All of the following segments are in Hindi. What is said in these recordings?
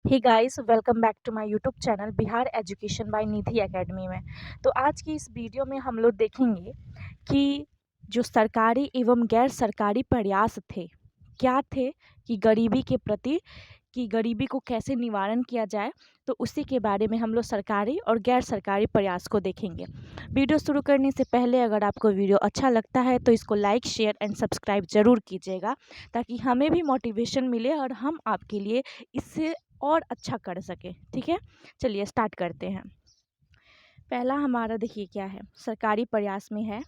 Hey guys, welcome back to my YouTube channel Bihar education by Nidhi academy में। तो आज की इस वीडियो में हम लोग देखेंगे कि जो सरकारी एवं गैर सरकारी प्रयास थे, क्या थे कि गरीबी के प्रति कि गरीबी को कैसे निवारण किया जाए। तो उसी के बारे में हम लोग सरकारी और गैर सरकारी प्रयास को देखेंगे। वीडियो शुरू करने से पहले अगर आपको वीडियो अच्छा लगता है तो इसको लाइक, शेयर एंड सब्सक्राइब ज़रूर कीजिएगा, ताकि हमें भी मोटिवेशन मिले और हम आपके लिए इससे और अच्छा कर सकें। ठीक है, चलिए स्टार्ट करते हैं। पहला हमारा देखिए क्या है, सरकारी प्रयास में है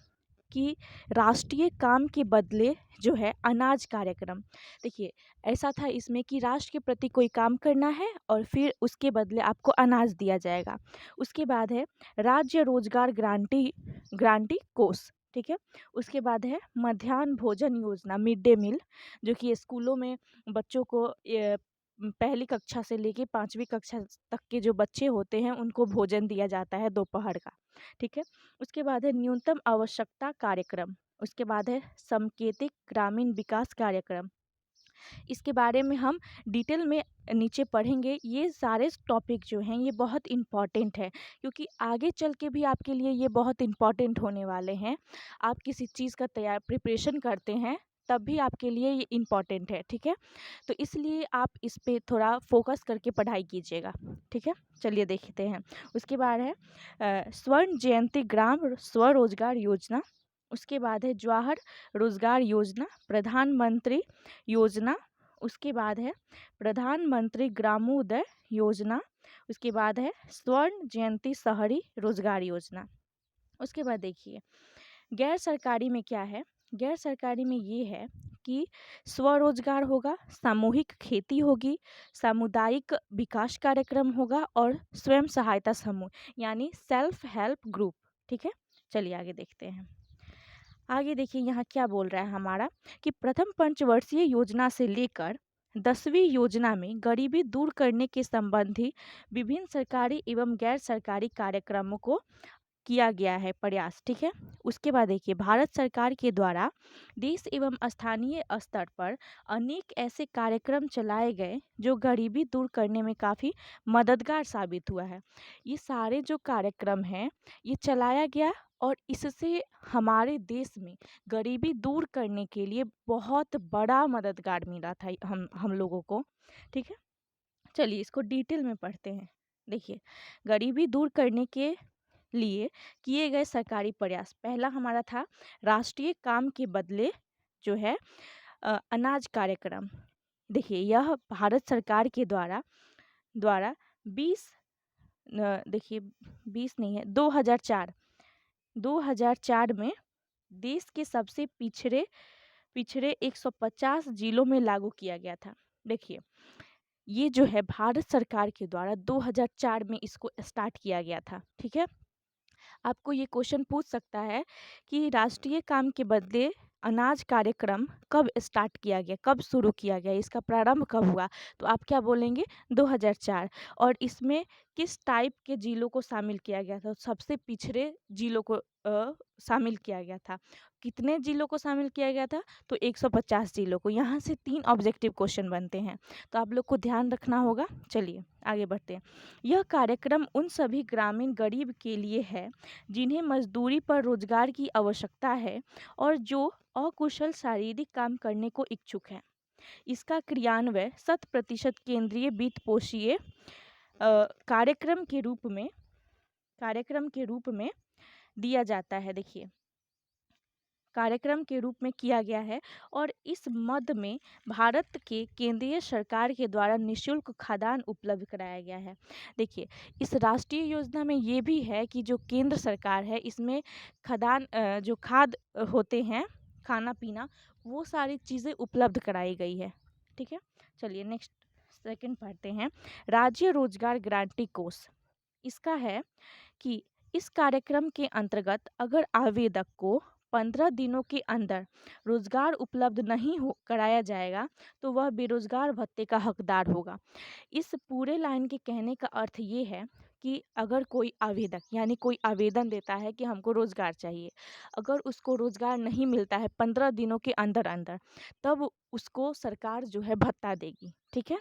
कि राष्ट्रीय काम के बदले जो है अनाज कार्यक्रम। देखिए, ऐसा था इसमें कि राष्ट्र के प्रति कोई काम करना है और फिर उसके बदले आपको अनाज दिया जाएगा। उसके बाद है राज्य रोजगार ग्रांटी कोष। ठीक है, उसके बाद है मध्याह्न भोजन योजना, मिड डे मील, जो कि स्कूलों में बच्चों को पहली कक्षा से लेके 5वीं कक्षा तक के जो बच्चे होते हैं उनको भोजन दिया जाता है दोपहर का। ठीक है, उसके बाद है न्यूनतम आवश्यकता कार्यक्रम। उसके बाद है सांकेतिक ग्रामीण विकास कार्यक्रम। इसके बारे में हम डिटेल में नीचे पढ़ेंगे। ये सारे टॉपिक जो हैं ये बहुत इम्पॉर्टेंट है, क्योंकि आगे चल के भी आपके लिए ये बहुत इम्पॉर्टेंट होने वाले हैं। आप किसी चीज़ का प्रिपरेशन करते हैं तब भी आपके लिए ये इम्पॉर्टेंट है। ठीक है, तो इसलिए आप इस पे थोड़ा फोकस करके पढ़ाई कीजिएगा। ठीक है, चलिए देखते हैं। उसके बाद है स्वर्ण जयंती ग्राम स्वरोजगार योजना। उसके बाद है जवाहर रोजगार योजना, प्रधानमंत्री योजना। उसके बाद है प्रधानमंत्री ग्रामोदय योजना। उसके बाद है स्वर्ण जयंती शहरी रोजगार योजना। उसके बाद देखिए गैर सरकारी में क्या है। गैर सरकारी में ये है कि स्वरोजगार होगा, सामूहिक खेती होगी, सामुदायिक विकास कार्यक्रम होगा और स्वयं सहायता समूह यानी सेल्फ हेल्प ग्रुप। ठीक है, चलिए आगे देखते हैं। आगे देखिए यहाँ क्या बोल रहा है हमारा कि प्रथम पंचवर्षीय योजना से लेकर 10वीं योजना में गरीबी दूर करने के संबंधी विभिन्न सरकारी एवं गैर सरकारी कार्यक्रमों को किया गया है प्रयास। ठीक है, उसके बाद देखिए भारत सरकार के द्वारा देश एवं स्थानीय स्तर पर अनेक ऐसे कार्यक्रम चलाए गए जो गरीबी दूर करने में काफ़ी मददगार साबित हुआ है। ये सारे जो कार्यक्रम हैं ये चलाया गया और इससे हमारे देश में गरीबी दूर करने के लिए बहुत बड़ा मददगार मिला था हम लोगों को। ठीक है, चलिए इसको डिटेल में पढ़ते हैं। देखिए, गरीबी दूर करने के लिए किए गए सरकारी प्रयास, पहला हमारा था राष्ट्रीय काम के बदले जो है अनाज कार्यक्रम। देखिए यह भारत सरकार के द्वारा द्वारा 20 देखिए 20 नहीं है, 2004 में देश के सबसे पिछड़े पिछड़े 150 जिलों में लागू किया गया था। देखिए ये जो है भारत सरकार के द्वारा 2004 में इसको स्टार्ट किया गया था। ठीक है, आपको ये क्वेश्चन पूछ सकता है कि राष्ट्रीय काम के बदले अनाज कार्यक्रम कब स्टार्ट किया गया, कब शुरू किया गया, इसका प्रारंभ कब हुआ। तो आप क्या बोलेंगे 2004। और इसमें किस टाइप के जिलों को शामिल किया गया था, सबसे पिछड़े जिलों को शामिल किया गया था। कितने जिलों को शामिल किया गया था, तो 150 जिलों को। यहाँ से 3 ऑब्जेक्टिव क्वेश्चन बनते हैं, तो आप लोग को ध्यान रखना होगा। चलिए आगे बढ़ते हैं। यह कार्यक्रम उन सभी ग्रामीण गरीब के लिए है जिन्हें मजदूरी पर रोजगार की आवश्यकता है और जो अकुशल शारीरिक काम करने को इच्छुक हैं। इसका क्रियान्वयन 100% केंद्रीय वित्त पोषीय कार्यक्रम के रूप में दिया जाता है। देखिए कार्यक्रम के रूप में किया गया है और इस मद में भारत के केंद्रीय सरकार के द्वारा निःशुल्क खाद्यान्न उपलब्ध कराया गया है। देखिए इस राष्ट्रीय योजना में ये भी है कि जो केंद्र सरकार है इसमें खाद्यान्न जो खाद्य होते हैं, खाना पीना, वो सारी चीज़ें उपलब्ध कराई गई है। ठीक है, चलिए नेक्स्ट सेकंड पढ़ते हैं। राज्य रोजगार गारंटी कोष। इसका है कि इस कार्यक्रम के अंतर्गत अगर आवेदक को 15 दिनों के अंदर रोजगार उपलब्ध नहीं हो कराया जाएगा तो वह बेरोजगार भत्ते का हकदार होगा। इस पूरे लाइन के कहने का अर्थ ये है कि अगर कोई आवेदक यानी कोई आवेदन देता है कि हमको रोजगार चाहिए, अगर उसको रोजगार नहीं मिलता है 15 दिनों के अंदर अंदर, तब उसको सरकार जो है भत्ता देगी। ठीक है,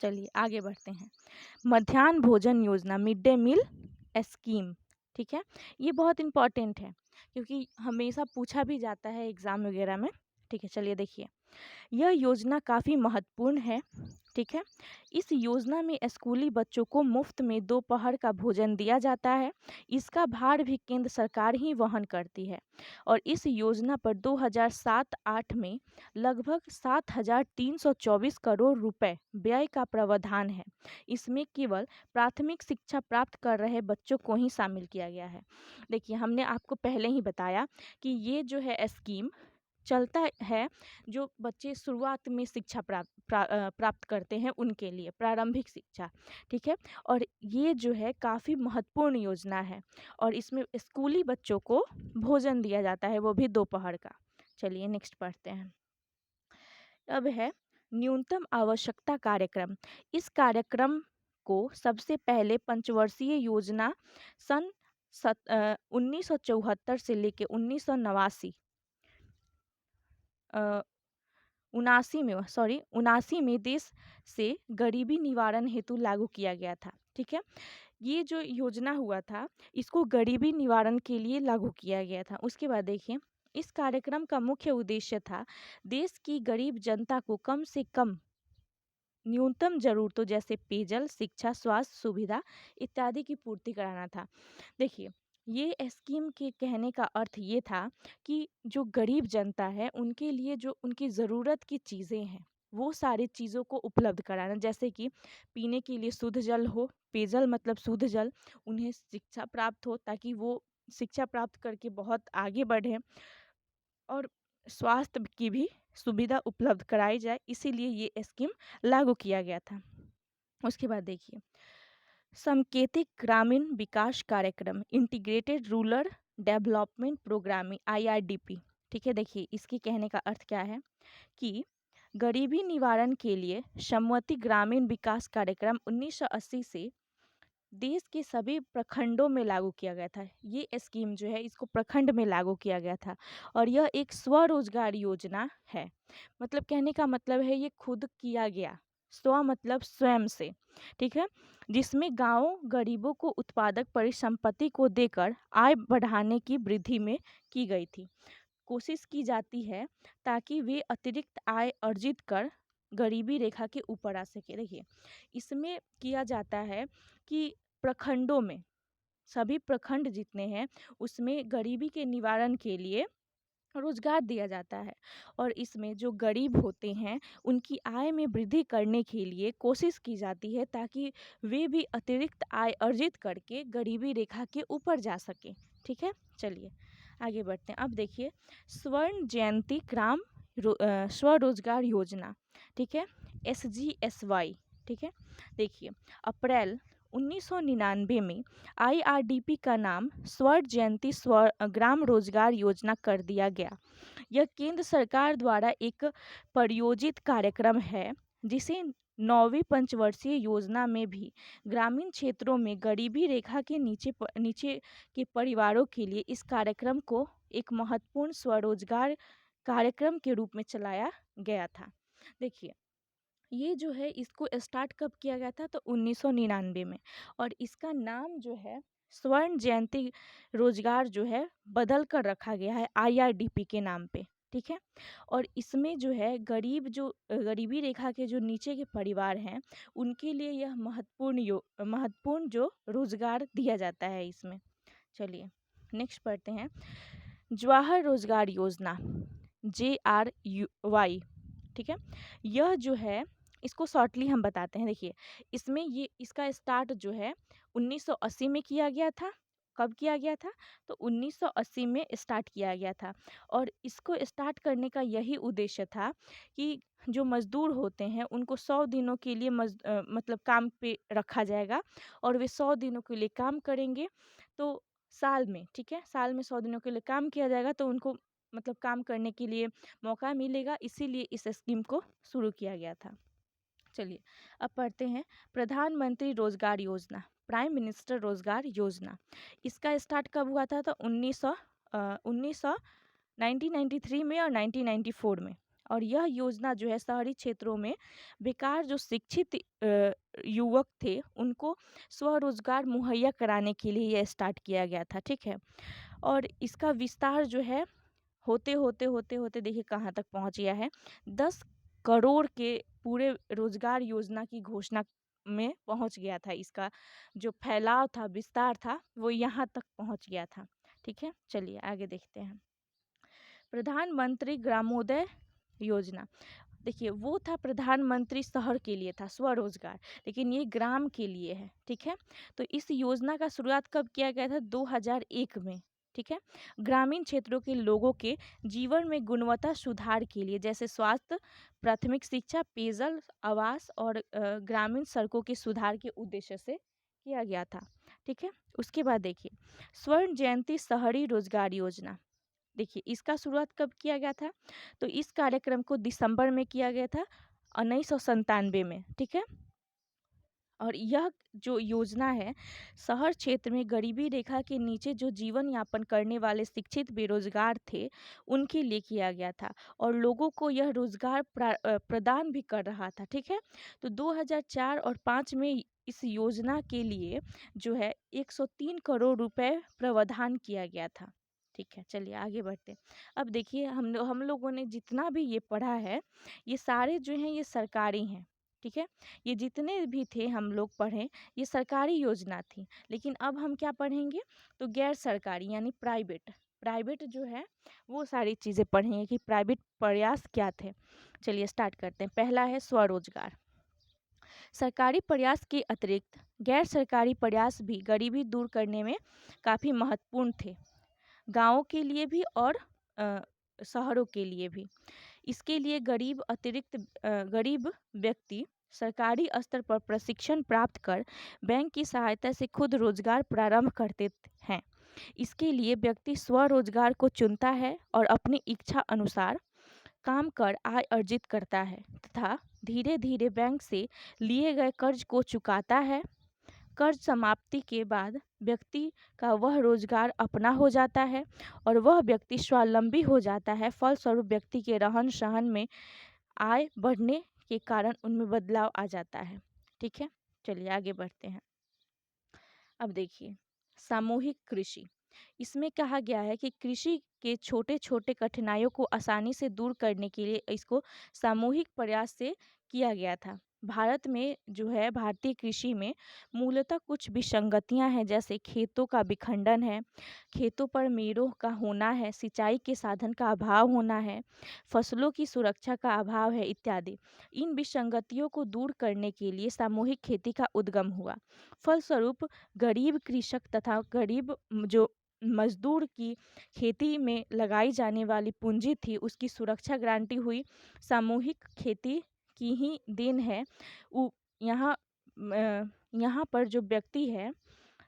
चलिए आगे बढ़ते हैं। मध्याह्न भोजन योजना, मिड डे मील स्कीम, ठीक है। ये बहुत इम्पॉर्टेंट है क्योंकि हमेशा पूछा भी जाता है एग्ज़ाम वगैरह में, ठीक है। चलिए देखिए, यह योजना काफ़ी महत्वपूर्ण है, ठीक है। इस योजना में स्कूली बच्चों को मुफ्त में दोपहर का भोजन दिया जाता है। इसका भार भी केंद्र सरकार ही वहन करती है और इस योजना पर 2007-8 में लगभग 7,324 करोड़ रुपए व्यय का प्रावधान है। इसमें केवल प्राथमिक शिक्षा प्राप्त कर रहे बच्चों को ही शामिल किया गया है। देखिए, हमने आपको पहले ही बताया कि ये जो है स्कीम चलता है जो बच्चे शुरुआत में शिक्षा प्राप्त करते हैं उनके लिए, प्रारंभिक शिक्षा, ठीक है। और ये जो है काफ़ी महत्वपूर्ण योजना है और इसमें स्कूली बच्चों को भोजन दिया जाता है, वो भी दोपहर का। चलिए नेक्स्ट पढ़ते हैं। अब है न्यूनतम आवश्यकता कार्यक्रम। इस कार्यक्रम को सबसे पहले पंचवर्षीय योजना सन 1974 से लेके 1989 उनासी में देश से गरीबी निवारण हेतु लागू किया गया था, ठीक है। ये जो योजना हुआ था इसको गरीबी निवारण के लिए लागू किया गया था। उसके बाद देखिए, इस कार्यक्रम का मुख्य उद्देश्य था देश की गरीब जनता को कम से कम न्यूनतम जरूरतों जैसे पेयजल, शिक्षा, स्वास्थ्य सुविधा इत्यादि की पूर्ति कराना था। देखिए, ये स्कीम के कहने का अर्थ ये था कि जो गरीब जनता है उनके लिए जो उनकी ज़रूरत की चीज़ें हैं वो सारी चीज़ों को उपलब्ध कराना, जैसे कि पीने के लिए शुद्ध जल हो, पेयजल मतलब शुद्ध जल, उन्हें शिक्षा प्राप्त हो ताकि वो शिक्षा प्राप्त करके बहुत आगे बढ़ें और स्वास्थ्य की भी सुविधा उपलब्ध कराई जाए, इसीलिए ये स्कीम लागू किया गया था। उसके बाद देखिए, सांकेतिक ग्रामीण विकास कार्यक्रम, integrated rural development programming, IRDP, ठीक है। देखिए, इसके कहने का अर्थ क्या है कि गरीबी निवारण के लिए समवर्ती ग्रामीण विकास कार्यक्रम 1980 से देश के सभी प्रखंडों में लागू किया गया था। ये स्कीम जो है इसको प्रखंड में लागू किया गया था और यह एक स्वरोजगार योजना है। मतलब कहने का मतलब है ये खुद किया गया, स्व मतलब स्वयं से, ठीक है। जिसमें गांव गरीबों को उत्पादक परिसंपत्ति को देकर आय बढ़ाने की वृद्धि में की गई थी। कोशिश की जाती है ताकि वे अतिरिक्त आय अर्जित कर गरीबी रेखा के ऊपर आ सके। देखिए, इसमें किया जाता है कि प्रखंडों में, सभी प्रखंड जितने हैं उसमें गरीबी के निवारण के लिए रोजगार दिया जाता है और इसमें जो गरीब होते हैं उनकी आय में वृद्धि करने के लिए कोशिश की जाती है ताकि वे भी अतिरिक्त आय अर्जित करके गरीबी रेखा के ऊपर जा सके, ठीक है। चलिए आगे बढ़ते हैं। अब देखिए, स्वर्ण जयंती ग्राम स्वरोजगार योजना, ठीक है, SGSY, ठीक है। देखिए, अप्रैल 1999 में IRDP का नाम स्वर्ण जयंती ग्राम रोजगार योजना कर दिया गया। यह केंद्र सरकार द्वारा एक प्रायोजित कार्यक्रम है जिसे 9वीं पंचवर्षीय योजना में भी ग्रामीण क्षेत्रों में गरीबी रेखा के नीचे के परिवारों के लिए इस कार्यक्रम को एक महत्वपूर्ण स्वरोजगार कार्यक्रम के रूप में चलाया गया था। देखिए, ये जो है इसको स्टार्ट कब किया गया था तो 1999 में और इसका नाम जो है स्वर्ण जयंती रोजगार जो है बदल कर रखा गया है IRDP के नाम पे, ठीक है। और इसमें जो है गरीबी रेखा के जो नीचे के परिवार हैं उनके लिए यह महत्वपूर्ण जो रोजगार दिया जाता है इसमें। चलिए नेक्स्ट पढ़ते हैं। जवाहर रोजगार योजना, JRY, ठीक है। यह जो है इसको शॉर्टली हम बताते हैं। देखिए, इसमें ये इसका स्टार्ट जो है 1980 में किया गया था। कब किया गया था तो 1980 में स्टार्ट किया गया था और इसको स्टार्ट करने का यही उद्देश्य था कि जो मज़दूर होते हैं उनको 100 दिनों के लिए मतलब काम पे रखा जाएगा और वे 100 दिनों के लिए काम करेंगे तो साल में, ठीक है, साल में 100 दिनों के लिए काम किया जाएगा तो उनको मतलब काम करने के लिए मौका मिलेगा, इसीलिए इस स्कीम को शुरू किया गया था। चलिए अब पढ़ते हैं प्रधानमंत्री रोजगार योजना, प्राइम मिनिस्टर रोजगार योजना। इसका स्टार्ट कब हुआ था तो 1993 में और 1994 में। और यह योजना जो है शहरी क्षेत्रों में बेकार जो शिक्षित युवक थे उनको स्वरोजगार मुहैया कराने के लिए यह स्टार्ट किया गया था, ठीक है। और इसका विस्तार जो है होते होते देखिए कहाँ तक पहुँच गया है। 10 करोड़ के पूरे रोजगार योजना की घोषणा में पहुँच गया था। इसका जो फैलाव था, विस्तार था, वो यहाँ तक पहुँच गया था, ठीक है। चलिए आगे देखते हैं। प्रधानमंत्री ग्रामोदय योजना, देखिए वो था प्रधानमंत्री शहर के लिए था स्वरोजगार, लेकिन ये ग्राम के लिए है, ठीक है। तो इस योजना का शुरुआत कब किया गया था? 2001 में, ठीक है। ग्रामीण क्षेत्रों के लोगों के जीवन में गुणवत्ता सुधार के लिए, जैसे स्वास्थ्य, प्राथमिक शिक्षा, पेयजल, आवास और ग्रामीण सड़कों के सुधार के उद्देश्य से किया गया था, ठीक है। उसके बाद देखिए स्वर्ण जयंती शहरी रोजगार योजना, देखिए इसका शुरुआत कब किया गया था? तो इस कार्यक्रम को दिसंबर में किया गया था 1997 में, ठीक है। और यह जो योजना है शहर क्षेत्र में गरीबी रेखा के नीचे जो जीवन यापन करने वाले शिक्षित बेरोजगार थे उनके लिए किया गया था, और लोगों को यह रोजगार प्रदान भी कर रहा था, ठीक है। तो 2004 और 5 में इस योजना के लिए जो है 103 करोड़ रुपए प्रावधान किया गया था, ठीक है। चलिए आगे बढ़ते हैं। अब देखिए हम लोगों ने जितना भी ये पढ़ा है ये सारे जो हैं ये सरकारी हैं, ठीक है। ये जितने भी थे हम लोग पढ़े ये सरकारी योजना थी, लेकिन अब हम क्या पढ़ेंगे? तो गैर सरकारी यानी प्राइवेट, प्राइवेट जो है वो सारी चीज़ें पढ़ेंगे कि प्राइवेट प्रयास क्या थे। चलिए स्टार्ट करते हैं। पहला है स्वरोजगार। सरकारी प्रयास के अतिरिक्त गैर सरकारी प्रयास भी गरीबी दूर करने में काफ़ी महत्वपूर्ण थे, गाँवों के लिए भी और शहरों के लिए भी। इसके लिए गरीब व्यक्ति सरकारी स्तर पर प्रशिक्षण प्राप्त कर बैंक की सहायता से खुद रोजगार प्रारंभ करते हैं। इसके लिए व्यक्ति स्वरोजगार को चुनता है और अपनी इच्छा अनुसार काम कर आय अर्जित करता है तथा धीरे धीरे बैंक से लिए गए कर्ज को चुकाता है। कर्ज समाप्ति के बाद व्यक्ति का वह रोजगार अपना हो जाता है और वह व्यक्ति स्वावलंबी हो जाता है। फलस्वरूप व्यक्ति के रहन सहन में आय बढ़ने के कारण उनमें बदलाव आ जाता है, ठीक है। चलिए आगे बढ़ते हैं। अब देखिए सामूहिक कृषि, इसमें कहा गया है कि कृषि के छोटे छोटे कठिनाइयों को आसानी से दूर करने के लिए इसको सामूहिक प्रयास से किया गया था। भारत में जो है भारतीय कृषि में मूलतः कुछ विसंगतियां हैं, जैसे खेतों का विखंडन है, खेतों पर मेड़ों का होना है, सिंचाई के साधन का अभाव होना है, फसलों की सुरक्षा का अभाव है इत्यादि। इन विसंगतियों को दूर करने के लिए सामूहिक खेती का उद्गम हुआ। फलस्वरूप गरीब कृषक तथा गरीब जो मजदूर की खेती में लगाई जाने वाली पूंजी थी उसकी सुरक्षा गारंटी हुई। सामूहिक खेती की ही देन है। यहाँ यहाँ पर जो व्यक्ति है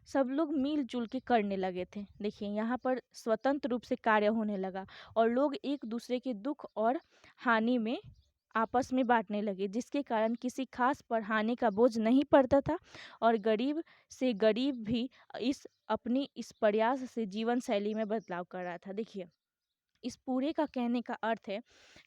सब लोग मिलजुल के करने लगे थे। देखिए यहाँ पर स्वतंत्र रूप से कार्य होने लगा और लोग एक दूसरे के दुख और हानि में आपस में बांटने लगे, जिसके कारण किसी खास पर हानि का बोझ नहीं पड़ता था और गरीब से गरीब भी इस प्रयास से जीवन शैली में बदलाव कर रहा था। देखिए इस पूरे का कहने का अर्थ है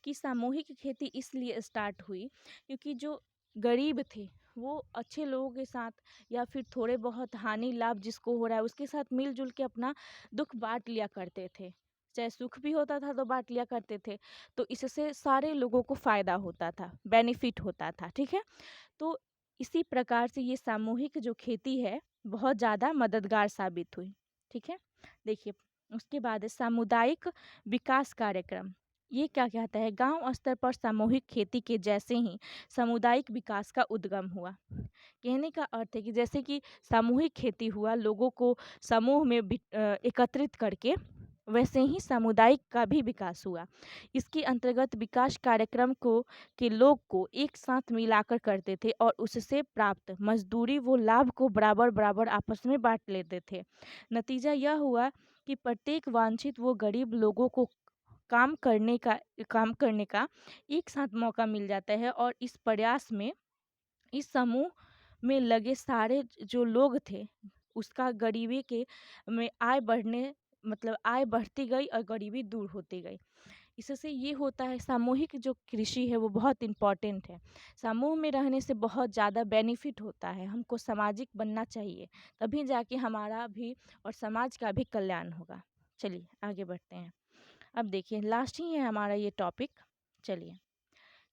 कि सामूहिक खेती इसलिए स्टार्ट हुई क्योंकि जो गरीब थे वो अच्छे लोगों के साथ या फिर थोड़े बहुत हानि लाभ जिसको हो रहा है उसके साथ मिलजुल के अपना दुख बांट लिया करते थे। चाहे सुख भी होता था तो बांट लिया करते थे, तो इससे सारे लोगों को फायदा होता था, बेनिफिट होता था, ठीक है। तो इसी प्रकार से ये सामूहिक जो खेती है बहुत ज़्यादा मददगार साबित हुई, ठीक है। देखिए उसके बाद है सामुदायिक विकास कार्यक्रम। ये क्या कहता है? गांव स्तर पर सामूहिक खेती के जैसे ही सामुदायिक विकास का उद्गम हुआ। कहने का अर्थ है कि जैसे कि सामूहिक खेती हुआ लोगों को समूह में एकत्रित करके, वैसे ही सामुदायिक का भी विकास हुआ। इसके अंतर्गत विकास कार्यक्रम को के लोग को एक साथ मिलाकर करते थे और उससे प्राप्त मजदूरी वो लाभ को बराबर बराबर आपस में बांट लेते थे। नतीजा यह हुआ कि प्रत्येक वांछित वो गरीब लोगों को काम करने का एक साथ मौका मिल जाता है और इस प्रयास में इस समूह में लगे सारे जो लोग थे उसका गरीबी के में आय बढ़ने मतलब आय बढ़ती गई और गरीबी दूर होती गई। इससे ये होता है, सामूहिक जो कृषि है वो बहुत इम्पॉर्टेंट है। समूह में रहने से बहुत ज़्यादा बेनिफिट होता है, हमको सामाजिक बनना चाहिए, तभी जाके हमारा भी और समाज का भी कल्याण होगा। चलिए आगे बढ़ते हैं। अब देखिए लास्ट ही है हमारा ये टॉपिक। चलिए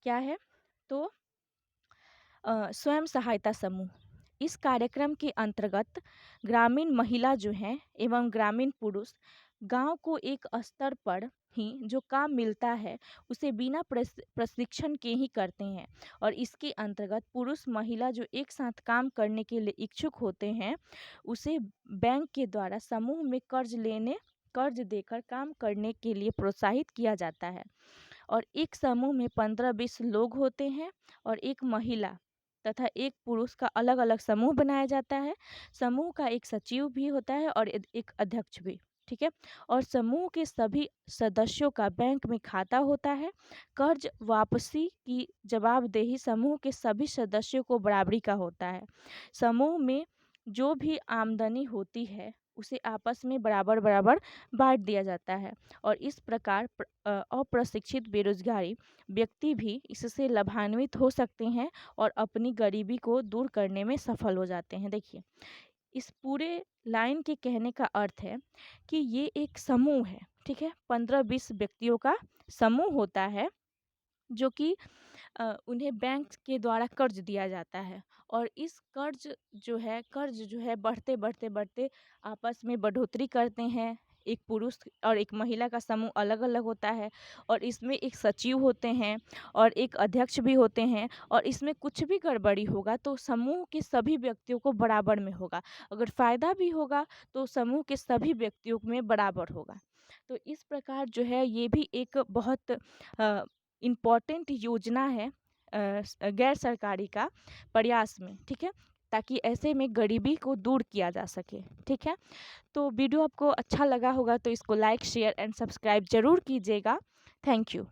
क्या है, तो स्वयं सहायता समूह। इस कार्यक्रम के अंतर्गत ग्रामीण महिला जो हैं एवं ग्रामीण पुरुष गांव को एक स्तर पर ही जो काम मिलता है उसे बिना प्रशिक्षण के ही करते हैं। और इसके अंतर्गत पुरुष महिला जो एक साथ काम करने के लिए इच्छुक होते हैं उसे बैंक के द्वारा समूह में कर्ज देकर काम करने के लिए प्रोत्साहित किया जाता है। और एक समूह में 15-20 लोग होते हैं और एक महिला तथा एक पुरुष का अलग अलग समूह बनाया जाता है। समूह का एक सचिव भी होता है और एक अध्यक्ष भी, ठीक है। और समूह के सभी सदस्यों का बैंक में खाता होता है। कर्ज वापसी की जवाबदेही समूह के सभी सदस्यों को बराबरी का होता है। समूह में जो भी आमदनी होती है उसे आपस में बराबर बराबर बांट दिया जाता है। और इस प्रकार अप्रशिक्षित बेरोजगारी व्यक्ति भी इससे लाभान्वित हो सकते हैं और अपनी गरीबी को दूर करने में सफल हो जाते हैं। देखिए इस पूरे लाइन के कहने का अर्थ है कि ये एक समूह है, ठीक है। 15-20 व्यक्तियों का समूह होता है जो कि उन्हें बैंक के द्वारा कर्ज दिया जाता है। और इस कर्ज जो है बढ़ते बढ़ते बढ़ते आपस में बढ़ोतरी करते हैं। एक पुरुष और एक महिला का समूह अलग अलग होता है और इसमें एक सचिव होते हैं और एक अध्यक्ष भी होते हैं। और इसमें कुछ भी गड़बड़ी होगा तो समूह के सभी व्यक्तियों को बराबर में होगा, अगर फ़ायदा भी होगा तो समूह के सभी व्यक्तियों में बराबर होगा। तो इस प्रकार जो है ये भी एक बहुत इम्पॉर्टेंट योजना है गैर सरकारी का प्रयास में, ठीक है, ताकि ऐसे में गरीबी को दूर किया जा सके, ठीक है। तो वीडियो आपको अच्छा लगा होगा तो इसको लाइक शेयर एंड सब्सक्राइब ज़रूर कीजिएगा। Thank you.